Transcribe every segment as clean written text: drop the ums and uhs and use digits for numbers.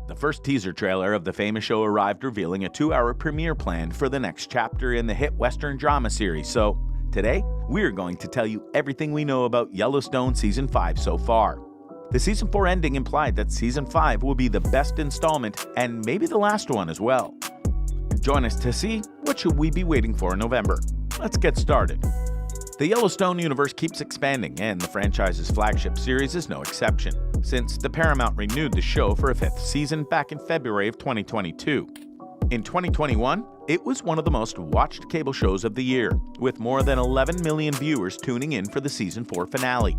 The first teaser trailer of the famous show arrived, revealing a 2-hour premiere plan for the next chapter in the hit Western drama series. So, today, we're going to tell you everything we know about Yellowstone Season 5 so far. The Season 4 ending implied that Season 5 will be the best installment and maybe the last one as well. Join us to see what should we be waiting for in November. Let's get started. The Yellowstone universe keeps expanding, and the franchise's flagship series is no exception, since the Paramount renewed the show for a 5th season back in February of 2022. In 2021, it was one of the most watched cable shows of the year, with more than 11 million viewers tuning in for the Season 4 finale.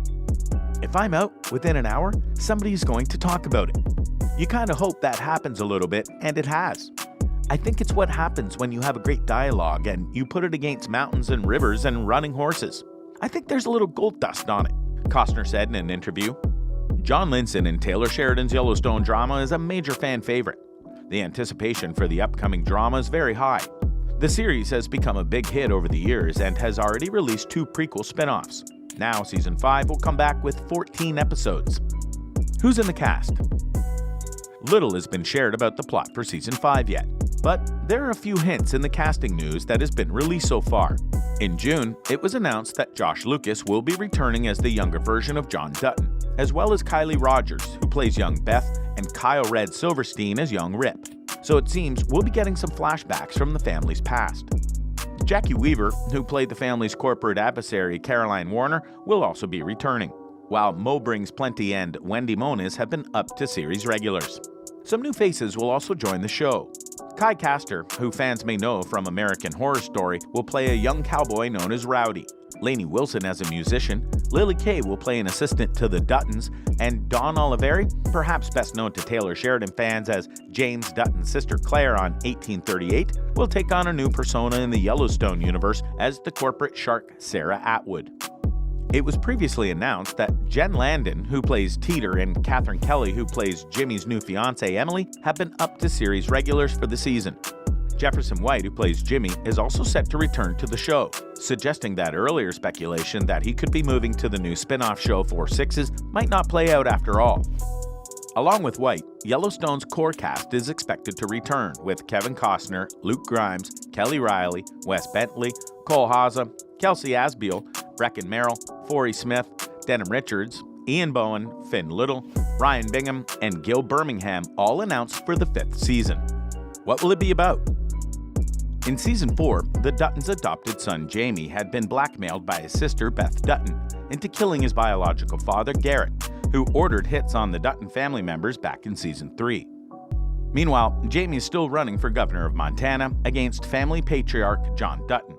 If I'm out within an hour, somebody's going to talk about it. You kind of hope that happens a little bit, and it has. I think it's what happens when you have a great dialogue and you put it against mountains and rivers and running horses. I think there's a little gold dust on it, Costner said in an interview. John Linson and Taylor Sheridan's Yellowstone drama is a major fan favorite. The anticipation for the upcoming drama is very high. The series has become a big hit over the years and has already released 2 prequel spin-offs. Now Season 5 will come back with 14 episodes. Who's in the cast? Little has been shared about the plot for Season 5 yet, but there are a few hints in the casting news that has been released so far. In June, it was announced that Josh Lucas will be returning as the younger version of John Dutton, as well as Kylie Rogers, who plays young Beth, and Kyle Red Silverstein as young Rip. So it seems we'll be getting some flashbacks from the family's past. Jackie Weaver, who played the family's corporate adversary Caroline Warner, will also be returning, while Mo Brings Plenty and Wendy Moniz have been up to series regulars. Some new faces will also join the show. Kai Castor, who fans may know from American Horror Story, will play a young cowboy known as Rowdy. Lainey Wilson as a musician, Lily Kay will play an assistant to the Duttons, and Dawn Oliveri, perhaps best known to Taylor Sheridan fans as James Dutton's sister Claire on 1838, will take on a new persona in the Yellowstone universe as the corporate shark Sarah Atwood. It was previously announced that Jen Landon, who plays Teeter, and Catherine Kelly, who plays Jimmy's new fiancée Emily, have been up to series regulars for the season. Jefferson White, who plays Jimmy, is also set to return to the show, suggesting that earlier speculation that he could be moving to the new spin-off show 4 Sixes might not play out after all. Along with White, Yellowstone's core cast is expected to return, with Kevin Costner, Luke Grimes, Kelly Reilly, Wes Bentley, Cole Haza, Kelsey Asbiel, Brecken Merrill, Forey Smith, Denham Richards, Ian Bowen, Finn Little, Ryan Bingham, and Gil Birmingham all announced for the 5th season. What will it be about? In Season 4, the Duttons' adopted son Jamie had been blackmailed by his sister Beth Dutton into killing his biological father Garrett, who ordered hits on the Dutton family members back in Season 3. Meanwhile, Jamie is still running for governor of Montana against family patriarch John Dutton.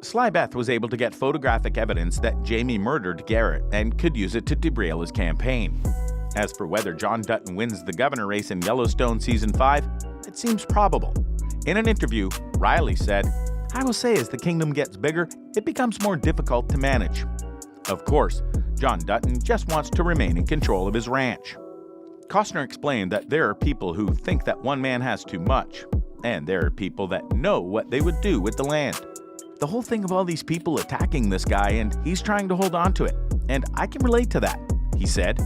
Sly Beth was able to get photographic evidence that Jamie murdered Garrett and could use it to derail his campaign. As for whether John Dutton wins the governor race in Yellowstone Season 5, it seems probable. In an interview, Reilly said, "I will say as the kingdom gets bigger, it becomes more difficult to manage." Of course, John Dutton just wants to remain in control of his ranch. Costner explained that there are people who think that one man has too much, and there are people that know what they would do with the land. The whole thing of all these people attacking this guy, and he's trying to hold on to it, and I can relate to that, he said.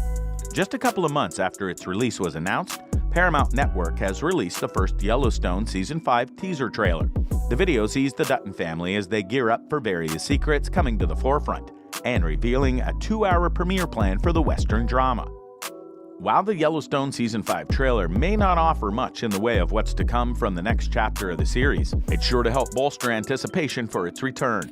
Just a couple of months after its release was announced, Paramount Network has released the first Yellowstone Season 5 teaser trailer. The video sees the Dutton family as they gear up for various secrets coming to the forefront, and revealing a 2-hour premiere plan for the Western drama. While the Yellowstone Season 5 trailer may not offer much in the way of what's to come from the next chapter of the series, it's sure to help bolster anticipation for its return.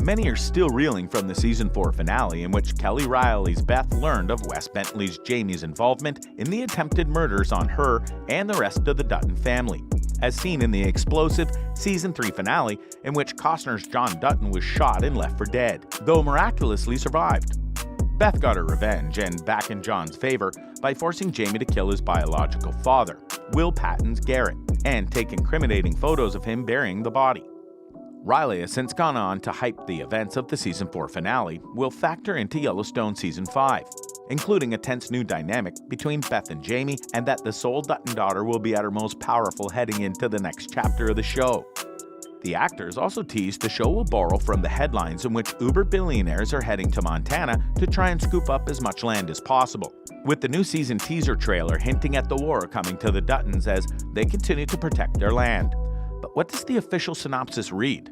Many are still reeling from the Season 4 finale, in which Kelly Reilly's Beth learned of Wes Bentley's Jamie's involvement in the attempted murders on her and the rest of the Dutton family, as seen in the explosive Season 3 finale, in which Costner's John Dutton was shot and left for dead, though miraculously survived. Beth got her revenge and back in John's favor by forcing Jamie to kill his biological father, Will Patton's Garrett, and take incriminating photos of him burying the body. Reilly has since gone on to hype the events of the Season 4 finale will factor into Yellowstone Season 5, including a tense new dynamic between Beth and Jamie, and that the sole Dutton daughter will be at her most powerful heading into the next chapter of the show. The actors also teased the show will borrow from the headlines in which uber billionaires are heading to Montana to try and scoop up as much land as possible. with the new season teaser trailer hinting at the war coming to the Duttons as they continue to protect their land. But what does the official synopsis read?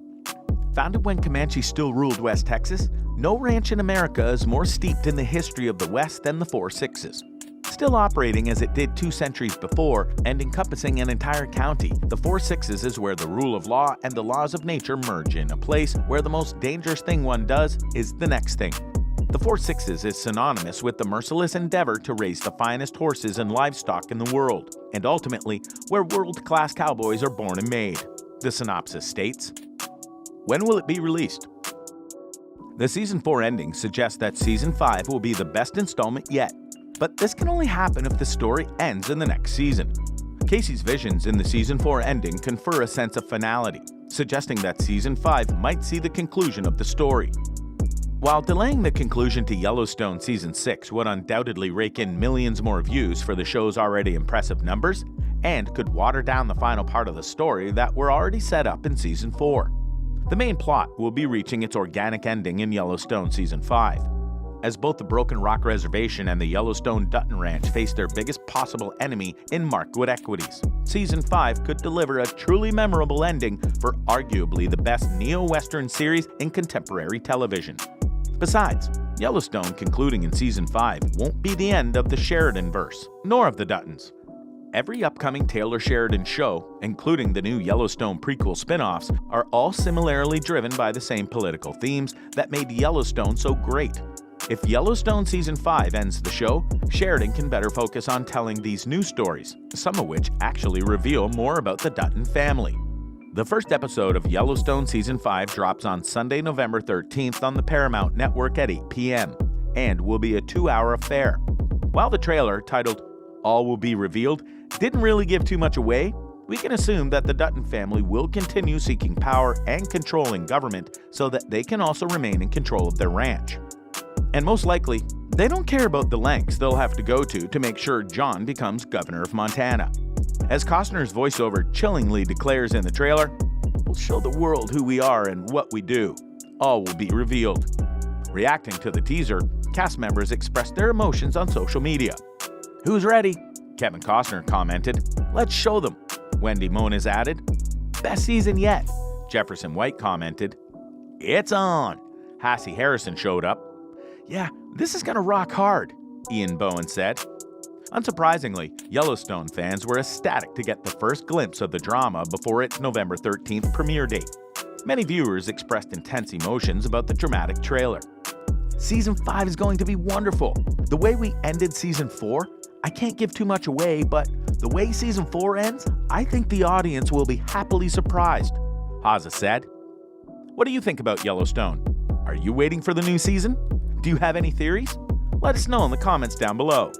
Founded when Comanche still ruled West Texas, no ranch in America is more steeped in the history of the West than the Four Sixes. Still operating as it did 2 centuries before and encompassing an entire county, the Four Sixes is where the rule of law and the laws of nature merge in a place where the most dangerous thing one does is the next thing. The Four Sixes is synonymous with the merciless endeavor to raise the finest horses and livestock in the world, and ultimately where world-class cowboys are born and made. The synopsis states, "When will it be released?" The Season 4 ending suggests that Season 5 will be the best installment yet, but this can only happen if the story ends in the next season. Casey's visions in the Season 4 ending confer a sense of finality, suggesting that Season 5 might see the conclusion of the story. While delaying the conclusion to Yellowstone Season 6 would undoubtedly rake in millions more views for the show's already impressive numbers, and could water down the final part of the story that were already set up in Season 4. The main plot will be reaching its organic ending in Yellowstone Season 5. As both the Broken Rock Reservation and the Yellowstone Dutton Ranch face their biggest possible enemy in Markwood equities, Season 5 could deliver a truly memorable ending for arguably the best neo-Western series in contemporary television. Besides, Yellowstone concluding in Season 5 won't be the end of the Sheridan-verse, nor of the Duttons. Every upcoming Taylor Sheridan show, including the new Yellowstone prequel spin-offs, are all similarly driven by the same political themes that made Yellowstone so great. If Yellowstone Season 5 ends the show, Sheridan can better focus on telling these new stories, some of which actually reveal more about the Dutton family. The first episode of Yellowstone Season 5 drops on Sunday, November 13th on the Paramount Network at 8 p.m. and will be a 2-hour affair. While the trailer, titled "All Will Be Revealed," didn't really give too much away, we can assume that the Dutton family will continue seeking power and controlling government so that they can also remain in control of their ranch. And most likely, they don't care about the lengths they'll have to go to make sure John becomes governor of Montana. As Costner's voiceover chillingly declares in the trailer, "We'll show the world who we are and what we do. All will be revealed." Reacting to the teaser, cast members expressed their emotions on social media. "Who's ready?" Kevin Costner commented. "Let's show them." Wendy Moniz added. "Best season yet." Jefferson White commented. "It's on." Hassie Harrison showed up. "Yeah, this is gonna rock hard," Ian Bowen said. Unsurprisingly, Yellowstone fans were ecstatic to get the first glimpse of the drama before its November 13th premiere date. Many viewers expressed intense emotions about the dramatic trailer. Season 5 is going to be wonderful. The way we ended Season 4, I can't give too much away, but the way Season 4 ends, I think the audience will be happily surprised, Haza said. What do you think about Yellowstone? Are you waiting for the new season? Do you have any theories? Let us know in the comments down below.